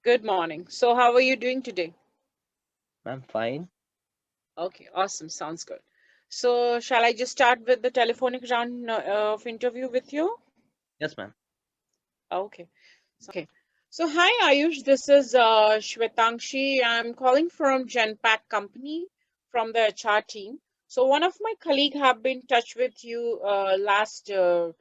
Good morning. So, how are you doing today? I'm fine. Okay, awesome. Sounds good. So, shall I just start with the telephonic round of interview with you? Yes, ma'am. Okay. Okay. So, hi Ayush. This is Shwetangshi. I'm calling from Genpact Company from the HR team. So, one of my colleague have been in touch with you last day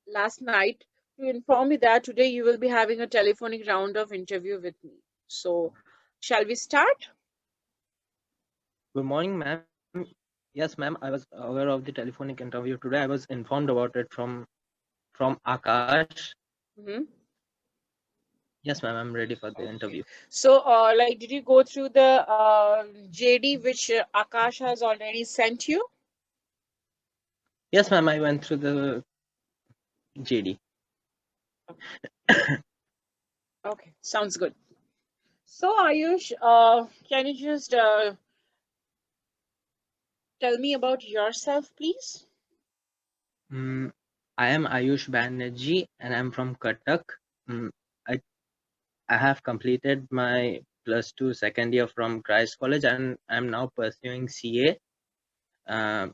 last night to inform me that today you will be having a telephonic round of interview with me. So, shall we start? Good morning, ma'am. Yes, ma'am. I was aware of the telephonic interview today. I was informed about it from Akash. Mm-hmm. Yes, ma'am. I'm ready for the interview. Okay. So, like, did you go through the JD which Akash has already sent you? Yes, ma'am. I went through the JD. Okay, sounds good. So, Ayush, can you just tell me about yourself, please? Mm, I am Ayush Banerjee and I'm from Cuttack. Mm, I I have completed my plus two second year from Christ College and I'm now pursuing CA. Uh,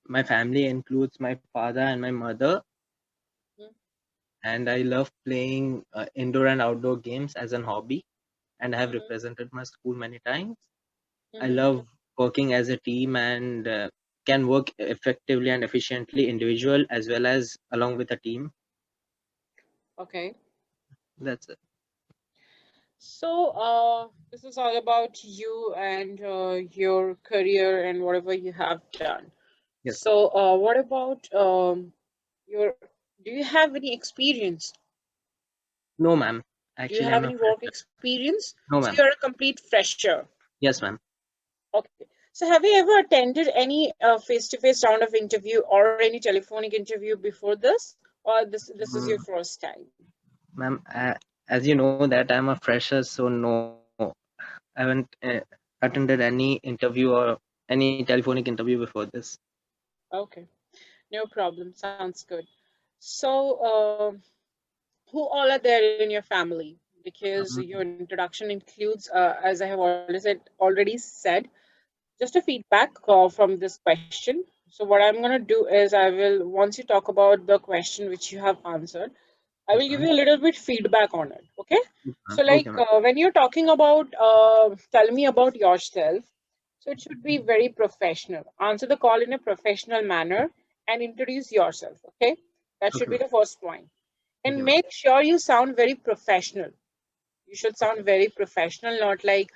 my family includes my father and my mother, and I love playing indoor and outdoor games as an hobby. And I have Mm-hmm. represented my school many times. I Mm-hmm. love working as a team and can work effectively and efficiently, individual as well as along with a team. Okay. That's it. So, this is all about you and your career and whatever you have done. Yes. So, what about your? Do you have any experience? No, ma'am. Do you Actually, have I'm a any work fresher. experience? No, So ma'am. you're a complete fresher. Yes, ma'am. Okay. So have you ever attended any face-to-face round of interview or any telephonic interview before this, or this is your Mm, first time? ma'am, as you know that I'm a fresher, so no, I haven't attended any interview or any telephonic interview before this. Okay, no problem. Sounds good. So, who all are there in your family? Because Um, your introduction includes, as I have already said, just a feedback from this question. So what I'm going to do is I will, once you talk about the question which you have answered, I yes, will give ma'am. you a little bit feedback on it. Okay. Yes, ma'am. So like Okay, ma'am. when you're talking about, tell me about yourself. So it should be very professional. Answer the call in a professional manner and introduce yourself. Okay. That should Okay, be ma'am. the first point. Okay, And ma'am. make sure you sound very professional. You should sound Okay. very professional, not like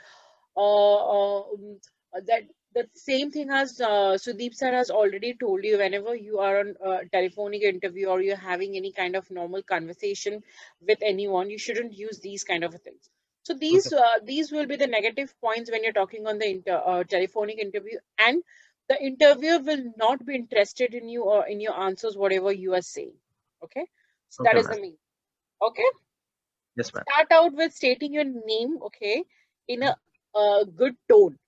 that the same thing as Sudip Sir has already told you. Whenever you are on a telephonic interview or you're having any kind of normal conversation with anyone, you shouldn't use these kind of things. So Okay. these will be the negative points when you're talking on the telephonic interview, and the interviewer will not be interested in you or in your answers, whatever you are saying. Okay, so that Okay, is ma'am. the main. Okay, Yes, ma'am. start out with stating your name. Okay, in a good tone.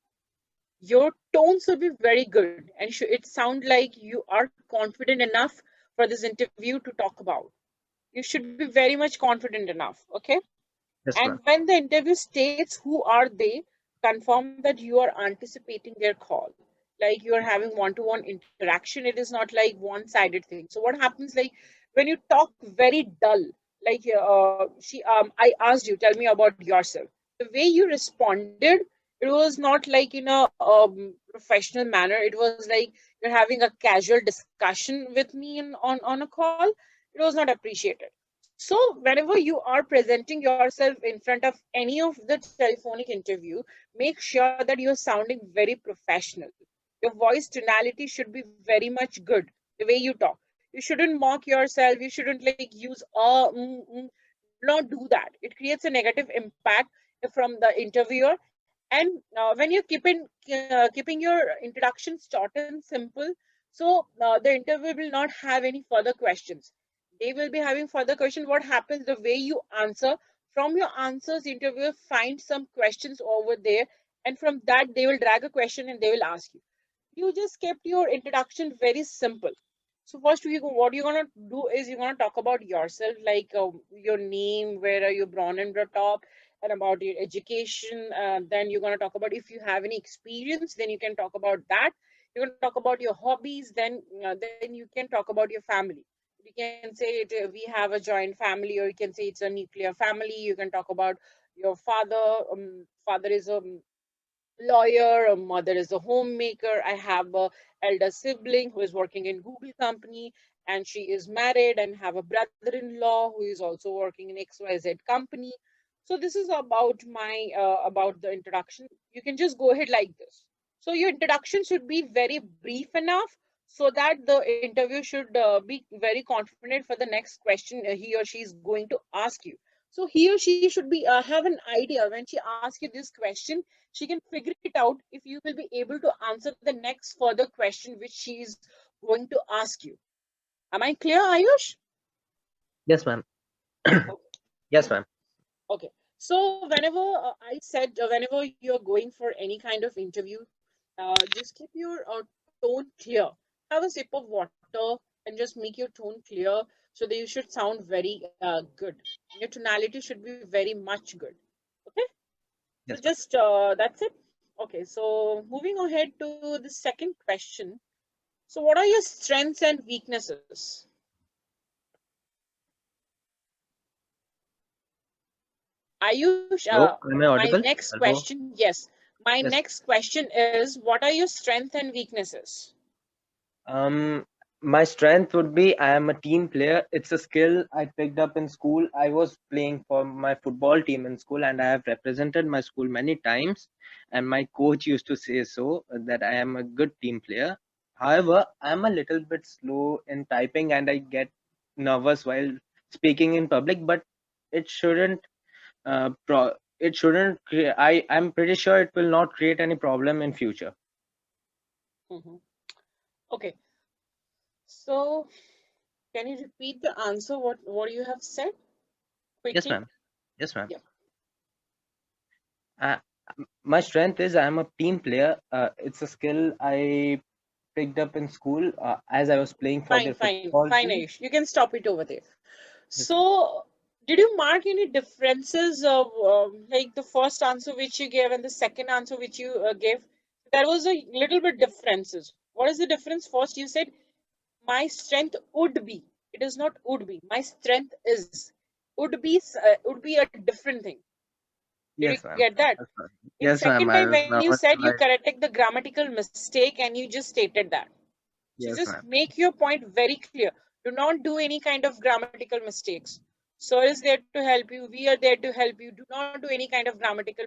Your tone should be very good, and it sound like you are confident enough for this interview to talk about. You should be very much confident enough. Okay, Yes, and ma'am. when the interview states who are they, confirm that you are anticipating their call, like you are having one-to-one interaction. It is not like one-sided thing. So what happens, like when you talk very dull, like I asked you, tell me about yourself. The way you responded, it was not like in a professional manner. It was like you're having a casual discussion with me on a call. It was not appreciated. So whenever you are presenting yourself in front of any of the telephonic interview, make sure that you're sounding very professional. Your voice tonality should be very much good. The way you talk, you shouldn't mock yourself. You shouldn't like use do not do that. It creates a negative impact from the interviewer. And when you're keeping your introduction short and simple, so the interviewer will not have any further questions. They will be having further question. What happens, the way you answer, from your answers interviewer find some questions over there, and from that they will drag a question and they will ask you. You just kept your introduction very simple. So first, what you're gonna do is you're gonna talk about yourself, like your name, where are you born and brought up, and about your education. Then you're gonna talk about if you have any experience. Then you can talk about that. You're gonna talk about your hobbies. Then you can talk about your family. You can say we have a joint family, or you can say it's a nuclear family. You can talk about your father. Father is a lawyer, a mother is a homemaker. I have a elder sibling who is working in Google company, and she is married, and have a brother-in-law who is also working in XYZ company. So this is about my about the introduction. You can just go ahead like this. So your introduction should be very brief enough so that the interview should be very confident for the next question he or she is going to ask you. So he or she should be have an idea when she asks you this question. She can figure it out if you will be able to answer the next further question which she is going to ask you. Am I clear, Ayush? Yes, ma'am. Okay. Yes, ma'am. Okay. So whenever I said whenever you're going for any kind of interview, just keep your tone clear. Have a sip of water and just make your tone clear so that you should sound very good. Your tonality should be very much good. Okay. So Yes, ma'am. just that's it. Okay. So moving ahead to the second question. So what are your strengths and weaknesses? Ayush, Hello, am I my audible? next Hello. question, yes. My Yes. next question is, what are your strengths and weaknesses? Um, my strength would be I am a team player. It's a skill I picked up in school. I was playing for my football team in school, and I have represented my school many times. And my coach used to say so that I am a good team player. However, I'm a little bit slow in typing, and I get nervous while speaking in public. But it shouldn't. It shouldn't. I'm pretty sure it will not create any problem in future. Mhm. Okay, so can you repeat the answer, what you have said Yes, quickly? ma'am. Yes, ma'am. Yeah, Uh, my strength is I'm a team player. It's a skill I picked up in school as I was playing for the football fine, team. Ayush. You can stop it over there. Yes, ma'am. So, did you mark any differences of like the first answer which you gave and the second answer which you gave? There was a little bit differences. What is the difference? First, you said my strength would be. It is not would be. My strength is. Would be a different thing. Did you Yes, get ma'am. that? Yes, ma'am. In Yes, second ma'am. time I when was you said nervous. you corrected the grammatical mistake and you just stated that. So Yes, just ma'am. make your point very clear. Do not do any kind of grammatical mistakes. Sir is there to help you. We are there to help you. Do not do any kind of grammatical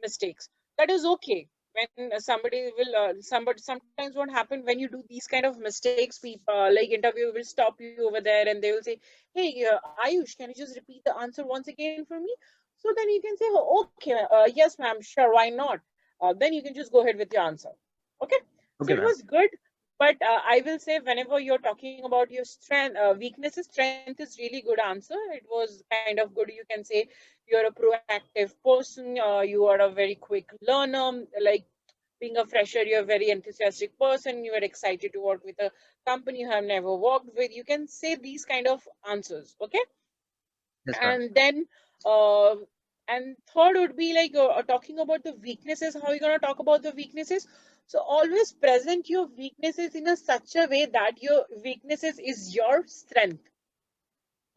mistakes. That is okay. When somebody will, sometimes what happens when you do these kind of mistakes, people like interviewer will stop you over there and they will say, "Hey, Ayush, can you just repeat the answer once again for me?" So then you can say, "Oh, okay, yes, ma'am, sure, why not?" Then you can just go ahead with your answer. Okay. So it Okay, was ma'am. good, but I will say whenever you're talking about your strength, weaknesses, strength is really good answer. It was kind of good. You can say you're a proactive person. You are a very quick learner. Like being a fresher, you're a very enthusiastic person. You are excited to work with a company you have never worked with. You can say these kind of answers. Okay. Yes, ma'am. And then uh, and third would be like talking about the weaknesses. How are you going to talk about the weaknesses? So always present your weaknesses in a such a way that your weaknesses is your strength.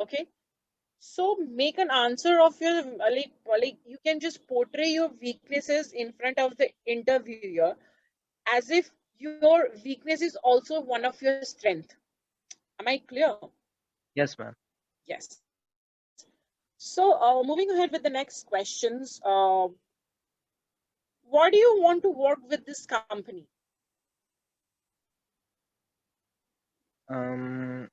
Okay. So make an answer of your like you can just portray your weaknesses in front of the interviewer as if your weakness is also one of your strength. Am I clear? Yes, ma'am. Yes. So moving ahead with the next questions. Why do you want to work with this company? Um,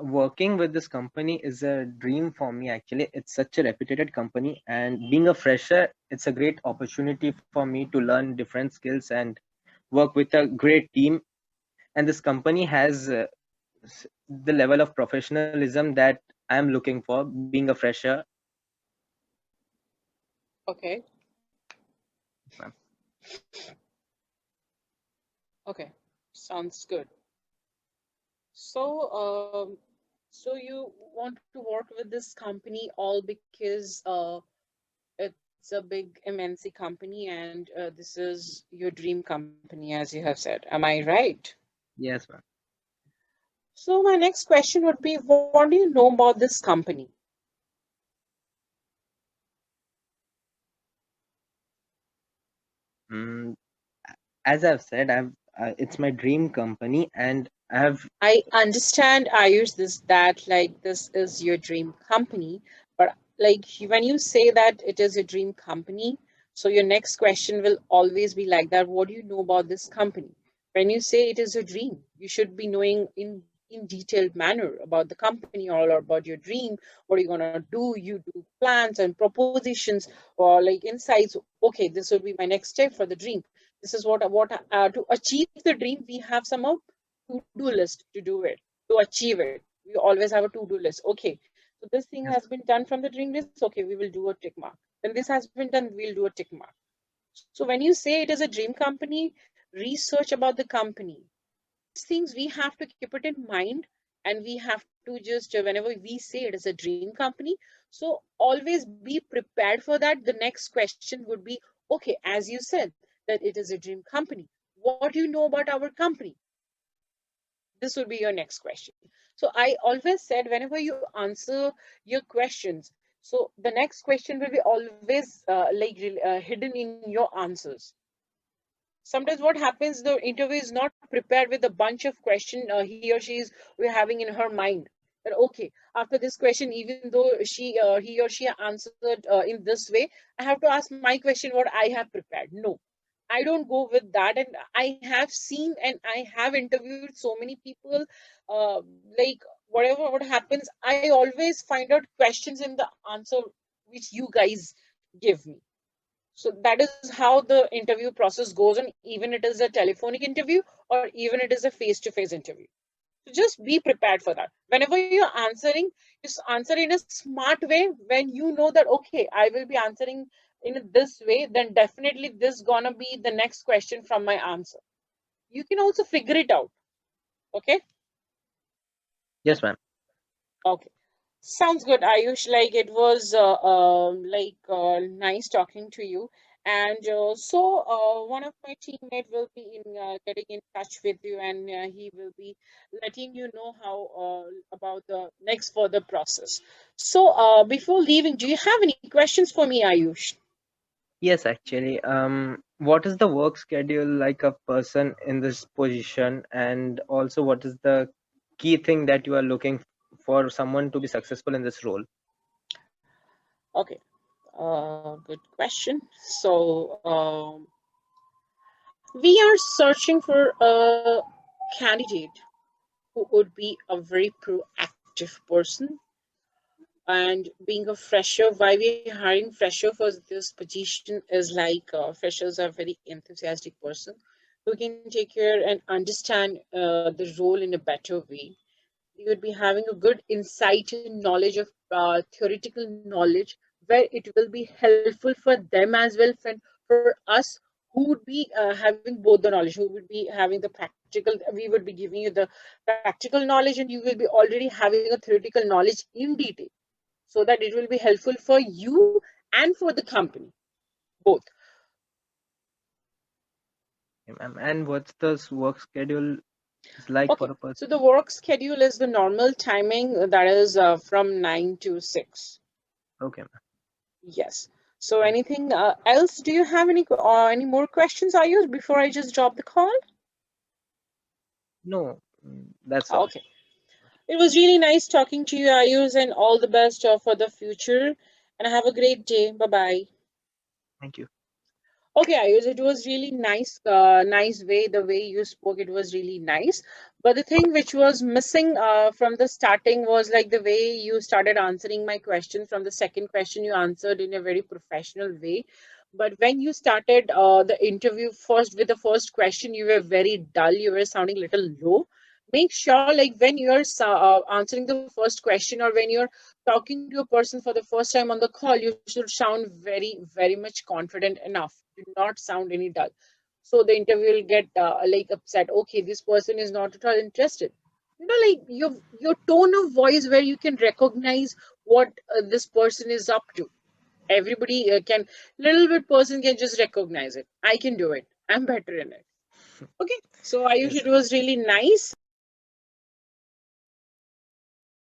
Working with this company is a dream for me. Actually, it's such a reputed company, and being a fresher, it's a great opportunity for me to learn different skills and work with a great team. And this company has the level of professionalism that I'm looking for being a fresher. Okay. Yes, ma'am. Okay. Sounds good. So, so you want to work with this company all because it's a big MNC company and this is your dream company, as you have said. Am I right? Yes, ma'am. So my next question would be, what do you know about this company? Mm, as I've said, it's my dream company, and I have. I understand, Ayush, this that like this is your dream company, but like when you say that it is a dream company, so your next question will always be like that. What do you know about this company? When you say it is a dream, you should be knowing in detailed manner about the company, all about your dream. What are you gonna do? You do plans and propositions or like insights. Okay, this will be my next step for the dream. This is what to achieve the dream. We have some to-do list to do it, to achieve it. We always have a to-do list. Okay, so this thing Yes, has been done from the dream list. Okay, we will do a tick mark. Then this has been done, we'll do a tick mark. So when you say it is a dream company, research about the company. These things we have to keep it in mind, and we have to just whenever we say it is a dream company, so always be prepared for that. The next question would be, okay, as you said that it is a dream company, what do you know about our company? This would be your next question. So I always said whenever you answer your questions, so the next question will be always hidden in your answers. Sometimes what happens, the interview is not prepared with a bunch of questions he or she is we're having in her mind, that okay, after this question, even though he or she answered in this way, I have to ask my question what I have prepared. No, I don't go with that. And I have seen and I have interviewed so many people. Uh, like whatever what happens, I always find out questions in the answer which you guys give me. So that is how the interview process goes on, even it is a telephonic interview or even it is a face-to-face interview. So just be prepared for that. Whenever you're answering, just answer in a smart way. When you know that okay, I will be answering in this way, then definitely this gonna be the next question from my answer. You can also figure it out. Okay. yes, ma'am. Okay. Sounds good, Ayush. Like it was nice talking to you. And one of my teammate will be in getting in touch with you, and he will be letting you know how about the next further process. So before leaving, do you have any questions for me, Ayush? Yes, actually. What is the work schedule like a person in this position, and also what is the key thing that you are looking for someone to be successful in this role? Okay, good question. So we are searching for a candidate who would be a very proactive person. And being a fresher, why we're hiring fresher for this position is like freshers are very enthusiastic person who can take care and understand the role in a better way. You would be having a good insight and knowledge of theoretical knowledge, where it will be helpful for them as well, for us who would be having both the knowledge, who would be having the practical. We would be giving you the practical knowledge, and you will be already having a theoretical knowledge in detail, so that it will be helpful for you and for the company, both. And what's the work schedule is like for Okay, a so the person? work schedule is the normal timing, that is from 9 to 6. Okay, ma'am. Yes. So Thank anything else? Do you have any more questions, Ayush, before I just drop the call? you. No, that's all. Okay. It was really nice talking to you, Ayush, and all the best for the future. And have a great day. Bye bye. Thank you. Okay, Ayush, it was really nice, nice way, the way you spoke, it was really nice. But the thing which was missing from the starting was like the way you started answering my question. From the second question, you answered in a very professional way. But when you started the interview first with the first question, you were very dull, you were sounding a little low. Make sure, like when you're answering the first question or when you're talking to a person for the first time on the call, you should sound very, very much confident enough. Do not sound any dull. So the interview will get like upset. Okay, this person is not at all interested. like your tone of voice where you can recognize what this person is up to. Everybody can, little bit person can just recognize it. I can do it, I'm better in it. Okay, so Ayush, Yes. it was really nice